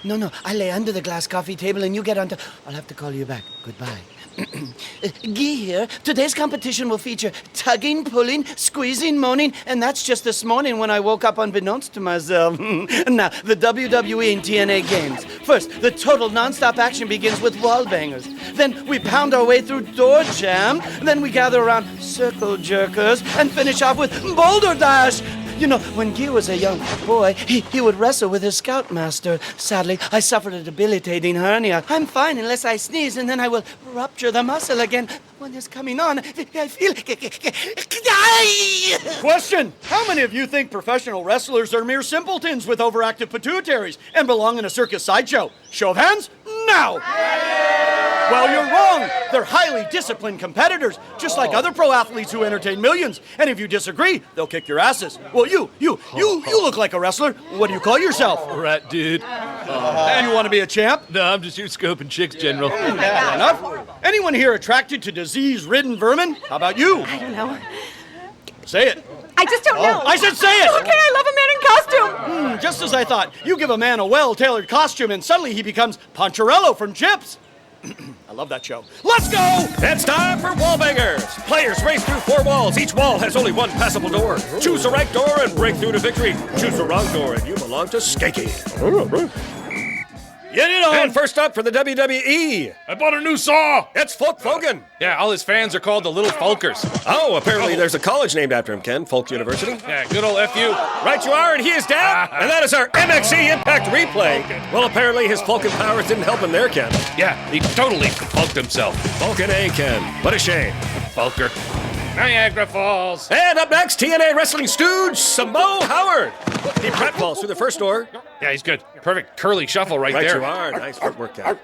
No, I lay under the glass coffee table and you get onto... I'll have to call you back. Goodbye. Guy here. Today's competition will feature tugging, pulling, squeezing, moaning, and that's just this morning when I woke up unbeknownst to myself. Now, the WWE and TNA games. First, the total non-stop action begins with wall bangers. Then we pound our way through door jam. Then we gather around circle jerkers and finish off with boulder dash. You know, when Guy was a young boy, he would wrestle with his scoutmaster. Sadly, I suffered a debilitating hernia. I'm fine unless I sneeze, and then I will rupture the muscle again. When it's coming on, I feel... Question! How many of you think professional wrestlers are mere simpletons with overactive pituitaries and belong in a circus sideshow? Show of hands, now! Well, you're wrong. They're highly disciplined competitors, just like other pro athletes who entertain millions. And if you disagree, they'll kick your asses. Well, you look like a wrestler. What do you call yourself? Rat dude. And you want to be a champ? No, I'm just here scoping chicks, General. Fair enough. Anyone here attracted to disease-ridden vermin? How about you? I don't know. Say it. I just don't know. I said say it! Okay, I love a man in costume. Just as I thought. You give a man a well-tailored costume and suddenly he becomes Poncherello from Chips. I love that show. Let's go! It's time for wall bangers. Players race through 4 walls. Each wall has only one passable door. Choose the right door and break through to victory. Choose the wrong door and you belong to Skanky. Get it on! And first up for the WWE, I bought a new saw. it's Folk Fogan. Yeah, all his fans are called the Little Folkers. Oh, apparently there's a college named after him, Ken. Folk University. Yeah, good old FU. Right you are, and he is down. And that is our MXC Impact replay. Well, apparently his Falcon powers didn't help him there, Ken. Yeah, he totally funked himself. Falcon A, Ken. What a shame. Fulker. Niagara Falls. And up next, TNA Wrestling stooge, Samoa Howard. He pratfalls through the first door. Yeah, he's good. Perfect curly shuffle right Right there. you are. Nice footwork, Ken.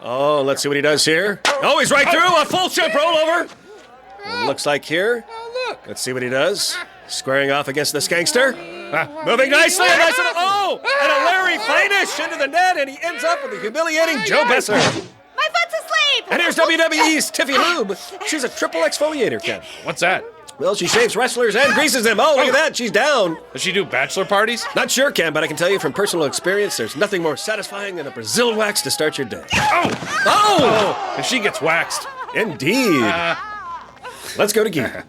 Oh, let's see what he does here. Oh, he's right through. A full ship rollover. Looks like here. Let's see what he does. Squaring off against this gangster. Moving nicely. A nice little, oh! And a Larry finish into the net, and he ends up with the humiliating Joe Besser. My foot's asleep. And here's WWE's Tiffy Lube. She's a triple exfoliator, Ken. What's that? Well, she shaves wrestlers and greases them. Oh, look at that. She's down. Does she do bachelor parties? Not sure, Ken, but I can tell you from personal experience, there's nothing more satisfying than a Brazil wax to start your day. Oh! Oh! And she gets waxed. Indeed. Let's go to Guy.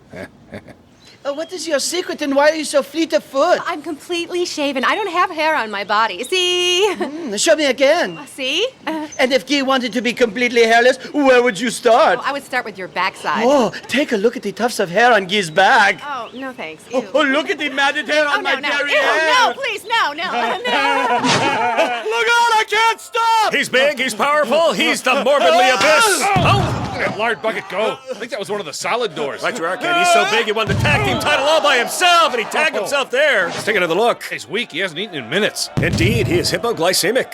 What is your secret and why are you so fleet of foot? I'm completely shaven. I don't have hair on my body. See? Show me again. See? And if Guy wanted to be completely hairless, where would you start? I would start with your backside. Oh, take a look at the tufts of hair on Guy's back. Oh, no thanks. Ew. Oh, look at the matted hair on Oh, my no, no. derriere. Ew, no, please, no, no. No. Look out, I can't stop! He's big, he's powerful, he's the morbidly abyss. Oh! That lard bucket go. I think that was one of the salad doors. Right you are, Ken. He's so big he won the tag team title all by himself, and he tagged himself there. Let's take another look. He's weak. He hasn't eaten in minutes. Indeed, he is hypoglycemic.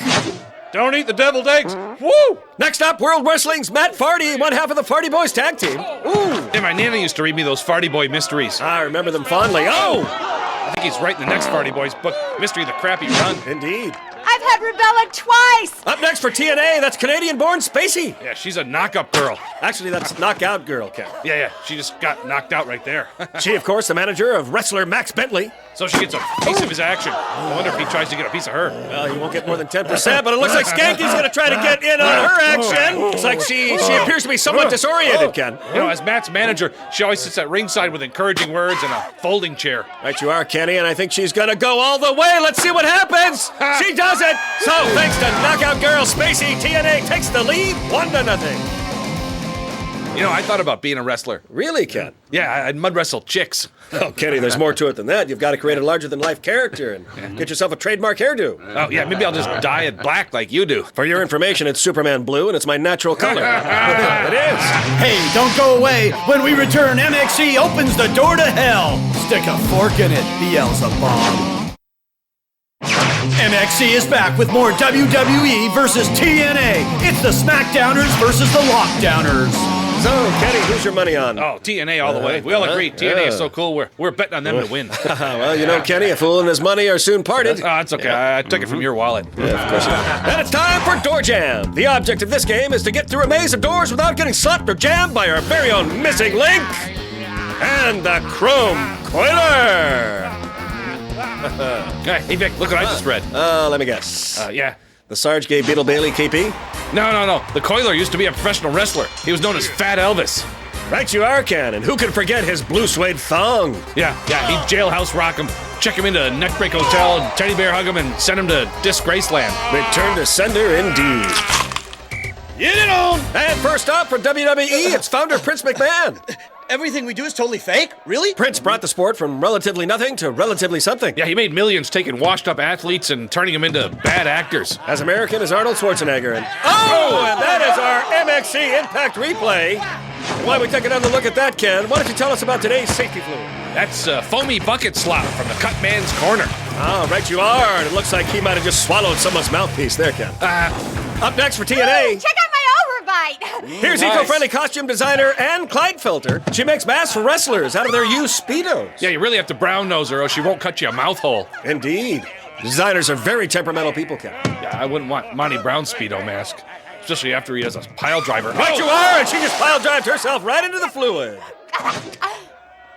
Don't eat the deviled eggs. Woo! Next up, World Wrestling's Matt Farty, one half of the Farty Boys tag team. Ooh! Hey, my nana used to read me those Farty Boy mysteries. I remember them fondly. Oh! I think he's right in the next Farty Boys book, Mystery of the Crappy Run. Indeed. I've had rubella twice. Up next for TNA, that's Canadian-born Spacey. Yeah, she's a knock-up girl. Actually, that's Knockout Girl, Ken. Yeah, she just got knocked out right there. She, of course, the manager of wrestler Max Bentley. So she gets a piece of his action. I wonder if he tries to get a piece of her. Well, he won't get more than 10%, but it looks like Skanky's going to try to get in on her action. Looks like she appears to be somewhat disoriented, Ken. You know, as Matt's manager, she always sits at ringside with encouraging words and a folding chair. Right you are, Kenny, and I think she's going to go all the way. Let's see what happens. She does it. So, thanks to Knockout Girl Spacey, TNA takes the lead 1-0. You know, I thought about being a wrestler. Really, Ken? Yeah, I'd mud wrestle chicks. Oh, Kenny, there's more to it than that. You've got to create a larger-than-life character and get yourself a trademark hairdo. Oh, yeah, maybe I'll just dye it black like you do. For your information, it's Superman blue, and it's my natural color. It is. Hey, don't go away. When we return, MXC opens the door to hell. Stick a fork in it, Beelzebub. MXC is back with more WWE versus TNA. It's the SmackDowners versus the Lockdowners. So, Kenny, who's your money on? Oh, TNA all the way. We all agree. TNA is so cool. We're betting on them to win. Well, you know, Kenny, a fool and his money are soon parted. Oh, it's okay. I took it from your wallet. Yeah, of course you did. And it's time for Door Jam. The object of this game is to get through a maze of doors without getting slapped or jammed by our very own Missing Link and the Chrome Coiler. Hey, Vic, look what I just read. Let me guess. Yeah. The Sarge gave Beetle Bailey KP? No. The Coiler used to be a professional wrestler. He was known as Fat Elvis. Right you are, Ken. And who can forget his blue suede thong? Yeah, he'd jailhouse rock him, check him into Neckbreak Hotel, and teddy bear hug him, and send him to Disgrace Land. Return to sender indeed. Get it on! And first up for WWE, it's founder Prince McMahon. Everything we do is totally fake? Really? Prince brought the sport from relatively nothing to relatively something. Yeah, he made millions taking washed-up athletes and turning them into bad actors. As American as Arnold Schwarzenegger. And that is our MXC Impact replay. And while we take another look at that, Ken, why don't you tell us about today's safety fluid? That's foamy bucket slop from the cut man's corner. Oh, right you are. And it looks like he might have just swallowed someone's mouthpiece there, Ken. Up next for TNA. Check out my overbite. Here's eco-friendly costume designer Ann Kleinfelter. She makes masks for wrestlers out of their used Speedos. Yeah, you really have to brown nose her or she won't cut you a mouth hole. Indeed. Designers are very temperamental people, Ken. Yeah, I wouldn't want Monty Brown's Speedo mask. Especially after he has a pile driver. Right you are, and she just pile drived herself right into the fluid.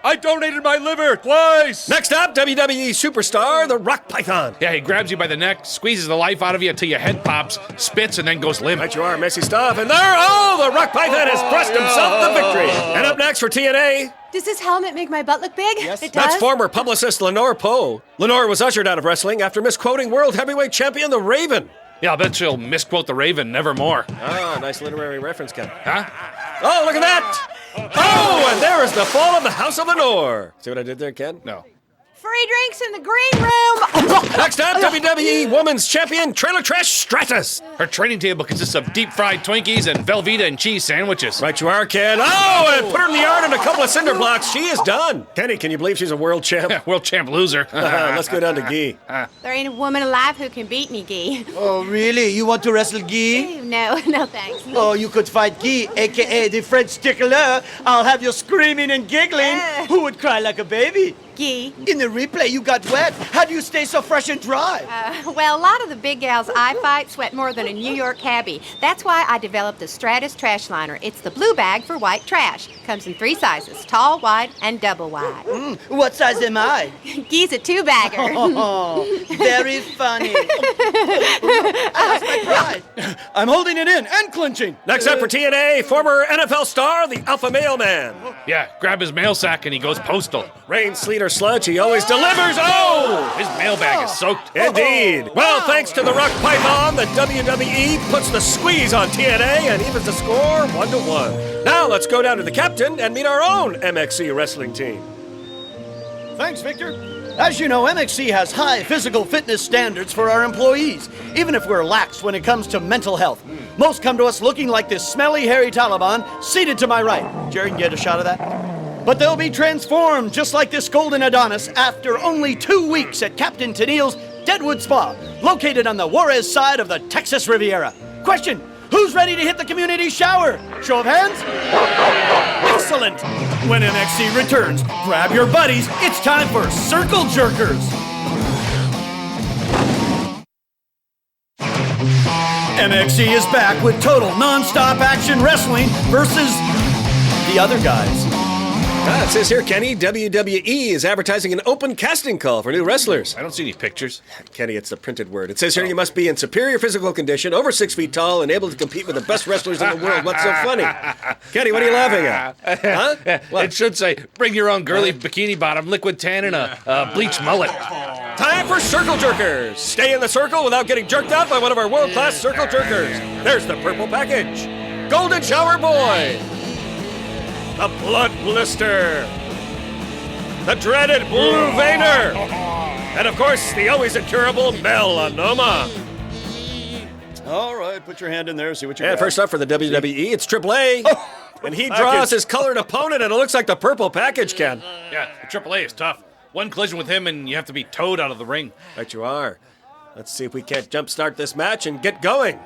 I donated my liver twice! Next up, WWE superstar, the Rock Python. Yeah, he grabs you by the neck, squeezes the life out of you until your head pops, spits, and then goes limp. Right you are, messy stuff. And there, the Rock Python has thrust himself to victory. And up next for TNA, Does this helmet make my butt look big? Yes, it does. that's former publicist Lenore Poe. Lenore was ushered out of wrestling after misquoting World Heavyweight Champion The Raven. Yeah, I'll bet she'll misquote the Raven nevermore. Ah, nice literary reference, Ken. Huh? Oh, look at that! Oh, and there is the fall of the House of Lenore. See what I did there, Ken? No. Free drinks in the green room. Next up, WWE Women's Champion Trailer Trash Stratus. Her training table consists of deep-fried Twinkies and Velveeta and cheese sandwiches. Right you are, Ken. Oh, and put her in the yard and a couple of cinder blocks. She is done. Kenny, can you believe she's a world champ? World champ loser. Let's go down to Guy. There ain't a woman alive who can beat me, Gee. Oh, really? You want to wrestle Guy? No thanks. Oh, you could fight Guy, a.k.a. the French tickler. I'll have you screaming and giggling. Who would cry like a baby? Gee. In the replay, you got wet. How do you stay so fresh and dry? Well, a lot of the big gals I fight sweat more than a New York cabbie. That's why I developed the Stratus Trash Liner. It's the blue bag for white trash. Comes in 3 sizes, tall, wide, and double wide. What size am I? Guy's a 2-bagger. Oh, very funny. I lost my pride. I'm holding it in and clinching. Next up for TNA, former NFL star, the Alpha Male Man. Yeah, grab his mail sack and he goes postal. Rain, sleet, or sludge, he always delivers. Oh! His mailbag is soaked. Indeed. Well, thanks to the Rock Python, the WWE puts the squeeze on TNA and evens the score 1-1. Now let's go down to the captain and meet our own MXC wrestling team. Thanks, Victor. As you know, MXC has high physical fitness standards for our employees, even if we're lax when it comes to mental health. Most come to us looking like this smelly, hairy Taliban seated to my right. Jerry, can you get a shot of that? But they'll be transformed just like this golden Adonis after only 2 weeks at Captain Tennille's Deadwood Spa, located on the Juarez side of the Texas Riviera. Question, who's ready to hit the community shower? Show of hands? Excellent! When MXC returns, grab your buddies, it's time for Circle Jerkers! MXC is back with total non-stop action wrestling versus the other guys. It says here, Kenny, WWE is advertising an open casting call for new wrestlers. I don't see any pictures. Kenny, it's the printed word. It says here you must be in superior physical condition, over 6 feet tall, and able to compete with the best wrestlers in the world. What's so funny? Kenny, what are you laughing at? Huh? What? It should say, bring your own girly bikini bottom, liquid tan, and a bleach mullet. Time for Circle Jerkers. Stay in the circle without getting jerked out by one of our world-class Circle Jerkers. There's the purple package. Golden Shower Boy. The Blood Blister. The dreaded Blue Veiner. And of course, the always incurable Melanoma. All right, put your hand in there, see what you And got. first up for the WWE, it's Triple A. And he draws his colored opponent, and it looks like the purple package, Ken. Yeah, the AAA is tough. One collision with him and you have to be towed out of the ring. Right you are. Let's see if we can't jumpstart this match and get going.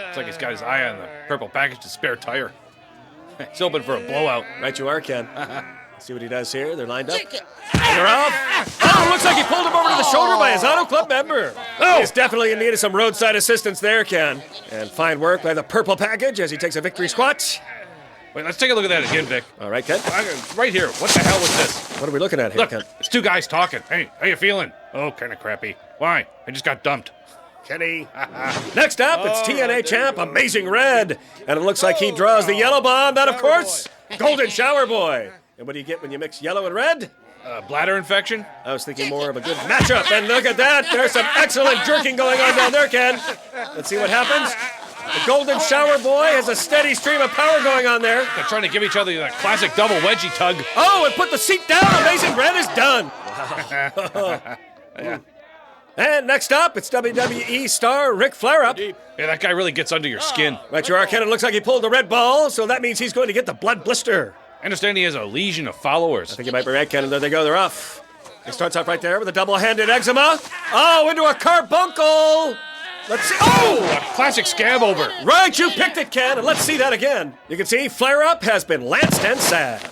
It's like he's got his eye on the purple package to spare tire. He's hoping for a blowout. Right you are, Ken. See what he does here. They're lined up. And they're off. Oh, looks like he pulled him over to the shoulder by his Auto Club member. Oh, he's definitely in need of some roadside assistance there, Ken. And fine work by the purple package as he takes a victory squat. Wait, let's take a look at that again, Vic. All right, Ken. Right here. What the hell was this? What are we looking at here, Look, Ken? it's 2 guys talking. Hey, how you feeling? Oh, kind of crappy. Why? I just got dumped. Kenny. Next up, it's TNA champ Amazing Red. And it looks like he draws the yellow bomb. That, of course, Golden Shower Boy. And what do you get when you mix yellow and red? Bladder infection? I was thinking more of a good matchup. And look at that. There's some excellent jerking going on down there, Ken. Let's see what happens. The Golden Shower Boy has a steady stream of power going on there. They're trying to give each other that classic double wedgie tug. Oh, and put the seat down. Amazing Red is done. And next up, it's WWE star Ric Flair-Up. Yeah, that guy really gets under your skin. Right you are, Ken. It looks like he pulled the red ball, so that means he's going to get the blood blister. I understand he has a legion of followers. I think you might be right, Ken. There they go. They're off. He starts off right there with a double-handed eczema. Oh, into a carbuncle. Let's see. Oh! A classic scab over. Right, you picked it, Ken, and let's see that again. You can see Flare-Up has been lanced and sad.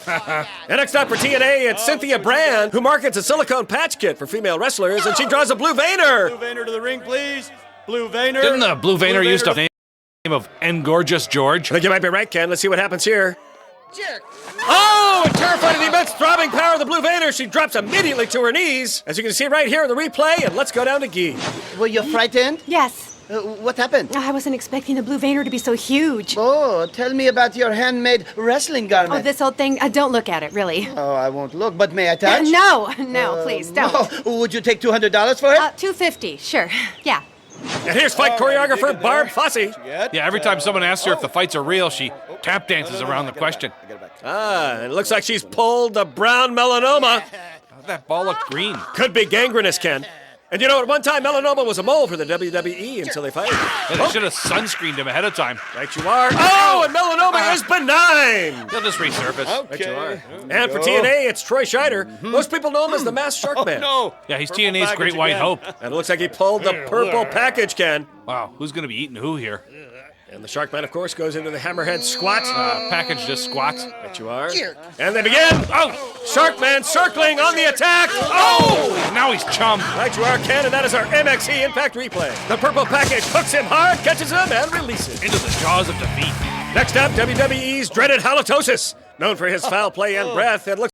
And next up for TNA, it's Cynthia Brand, who markets a silicone patch kit for female wrestlers, and she draws a Blue Vayner. Blue Vayner to the ring, please. Blue Vayner. Didn't the Blue Vayner use the name of Engorgeous George? I think you might be right, Ken. Let's see what happens here. Oh, and terrified of the immense throbbing power of the Blue Vayner, she drops immediately to her knees. As you can see right here in the replay, and let's go down to Guy. Were you frightened? Yes. What happened? I wasn't expecting the Blue Vayner to be so huge. Oh, tell me about your handmade wrestling garment. Oh, this old thing, don't look at it, really. Oh, I won't look, but may I touch? No, please, don't. Oh, would you take $200 for it? $250, sure. Yeah. And here's fight choreographer Barb Fosse. Yeah, every time someone asks her if the fights are real, she tap dances around the question. Ah, it looks like she's pulled the brown melanoma. That ball looked green. Could be gangrenous, Ken. And you know, at one time, melanoma was a mole for the WWE until they fired him. Yeah, they should have sunscreened him ahead of time. Right you are. Oh, and melanoma is benign. He'll just resurface. Right you are. And for TNA, it's Troy Scheider. Most people know him as the Masked Shark Man. No. Yeah, he's TNA's Great White Hope. And it looks like he pulled the purple package, Ken. Wow, who's going to be eating who here? And the Shark Man, of course, goes into the hammerhead squat. Package just squats. Right you are. And they begin. Oh, Shark Man circling on the attack. Oh! Now he's chum. Right you are, Ken, and that is our MXE Impact replay. The purple package hooks him hard, catches him, and releases. Into the jaws of defeat. Next up, WWE's dreaded halitosis. Known for his foul play and breath, it looks